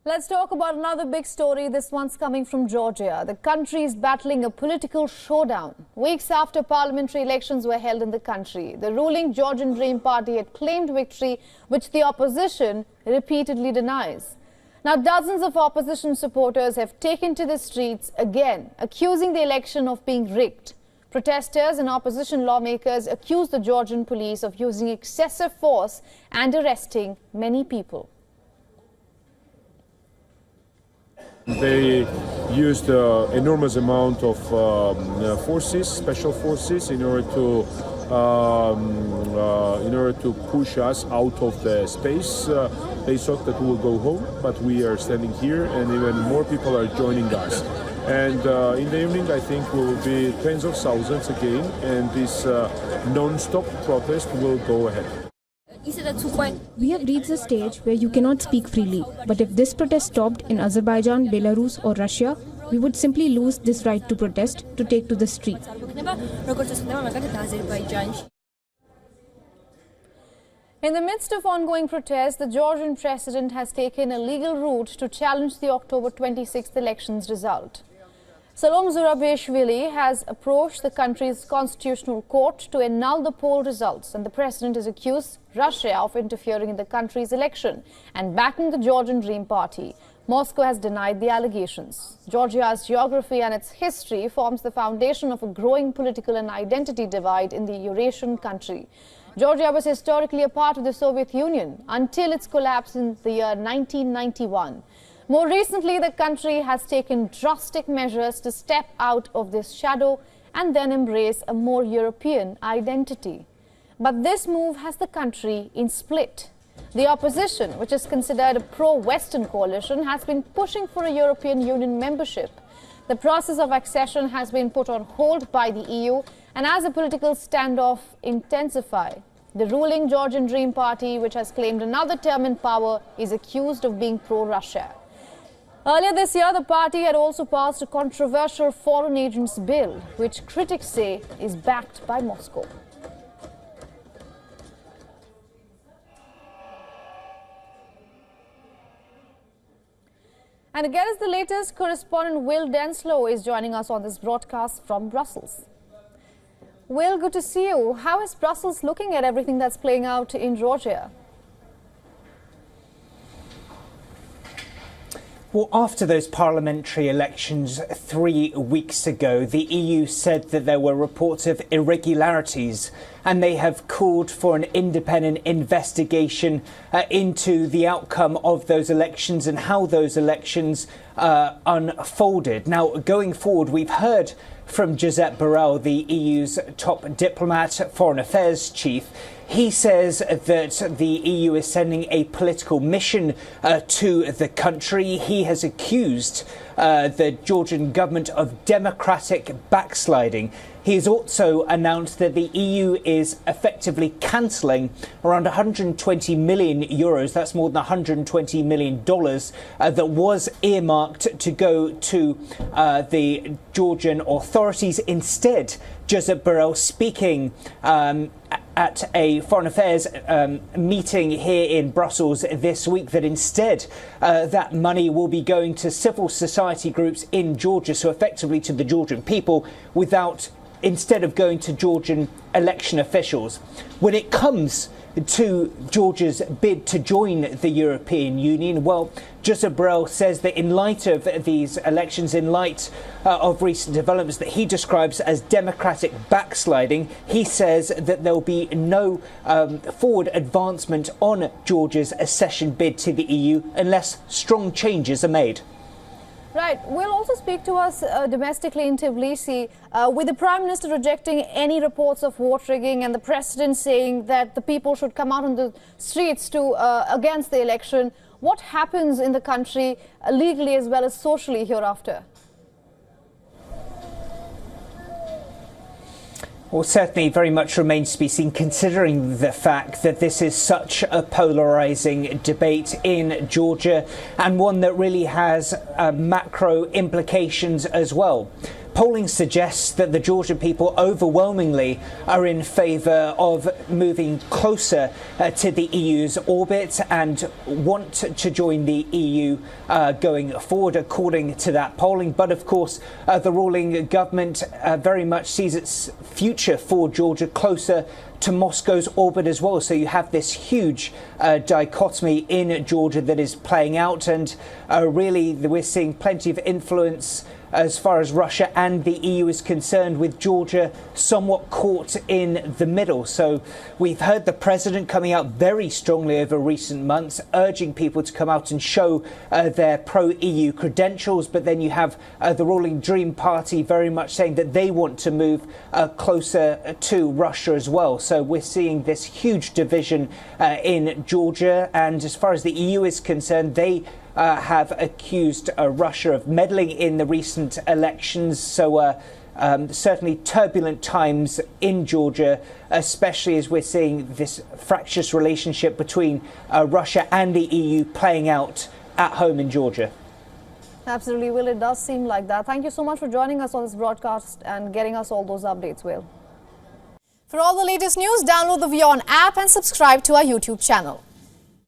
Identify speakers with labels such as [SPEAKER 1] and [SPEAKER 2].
[SPEAKER 1] Let's talk about another big story. This one's coming from Georgia. The country is battling a political showdown. Weeks after parliamentary elections were held in the country, the ruling Georgian Dream Party had claimed victory, which the opposition repeatedly denies. Now, dozens of opposition supporters have taken to the streets again, accusing the election of being rigged. Protesters and opposition lawmakers accuse the Georgian police of using excessive force and arresting many people.
[SPEAKER 2] They used an enormous amount of forces, special forces, in order to push us out of the space. They thought that we will go home, but we are standing here, and even more people are joining us. And in the evening, I think we will be tens of thousands again, and this non-stop protest will go ahead.
[SPEAKER 3] We have reached a stage where you cannot speak freely. But if this protest stopped in Azerbaijan, Belarus or Russia, we would simply lose this right to protest, to take to the street.
[SPEAKER 1] In the midst of ongoing protests, the Georgian president has taken a legal route to challenge the October 26th elections result. Salom Zurabishvili has approached the country's constitutional court to annul the poll results, and the president has accused Russia of interfering in the country's election and backing the Georgian Dream Party. Moscow has denied the allegations. Georgia's geography and its history forms the foundation of a growing political and identity divide in the Eurasian country. Georgia was historically a part of the Soviet Union until its collapse in the year 1991. More recently, the country has taken drastic measures to step out of this shadow and then embrace a more European identity. But this move has the country in split. The opposition, which is considered a pro-Western coalition, has been pushing for a European Union membership. The process of accession has been put on hold by the EU, and as the political standoff intensifies, the ruling Georgian Dream Party, which has claimed another term in power, is accused of being pro-Russia. Earlier this year, the party had also passed a controversial foreign agents bill, which critics say is backed by Moscow. And again, as the latest, correspondent Will Denslow is joining us on this broadcast from Brussels. Will, good to see you. How is Brussels looking at everything that's playing out in Georgia?
[SPEAKER 4] Well, after those parliamentary elections 3 weeks ago, the EU said that there were reports of irregularities, and they have called for an independent investigation into the outcome of those elections and how those elections unfolded. Now, going forward, we've heard from Josep Borrell, the EU's top diplomat, foreign affairs chief. He says that the EU is sending a political mission to the country. He has accused the Georgian government of democratic backsliding. He has also announced that the EU is effectively cancelling around 120 million euros, that's more than $120 million, that was earmarked to go to the Georgian authorities. Instead, Josep Borrell speaking at a foreign affairs meeting here in Brussels this week, that instead that money will be going to civil society groups in Georgia, so effectively to the Georgian people, instead of going to Georgian election officials. When it comes to Georgia's bid to join the European Union, well, Josep Borrell says that in light of these elections, in light of recent developments that he describes as democratic backsliding, he says that there will be no forward advancement on Georgia's accession bid to the EU unless strong changes are made.
[SPEAKER 1] Right. Will also speak to us domestically in Tbilisi, with the Prime Minister rejecting any reports of vote rigging and the President saying that the people should come out on the streets to against the election. What happens in the country legally as well as socially hereafter?
[SPEAKER 4] Well, certainly very much remains to be seen, considering the fact that this is such a polarising debate in Georgia, and one that really has macro implications as well. polling suggests that the Georgian people overwhelmingly are in favour of moving closer to the EU's orbit and want to join the EU going forward, according to that polling. But of course, the ruling government very much sees its future for Georgia closer to Moscow's orbit as well. So you have this huge dichotomy in Georgia that is playing out, and really we're seeing plenty of influence as far as Russia and the EU is concerned, with Georgia somewhat caught in the middle. So we've heard the president coming out very strongly over recent months, urging people to come out and show their pro-EU credentials. But then you have the ruling Dream Party very much saying that they want to move closer to Russia as well. So we're seeing this huge division in Georgia. And as far as the EU is concerned, they have accused Russia of meddling in the recent elections. So certainly turbulent times in Georgia, especially as we're seeing this fractious relationship between Russia and the EU playing out at home in Georgia.
[SPEAKER 1] Absolutely, Will. It does seem like that. Thank you so much for joining us on this broadcast and getting us all those updates, Will. For all the latest news, download the WION app and subscribe to our YouTube channel.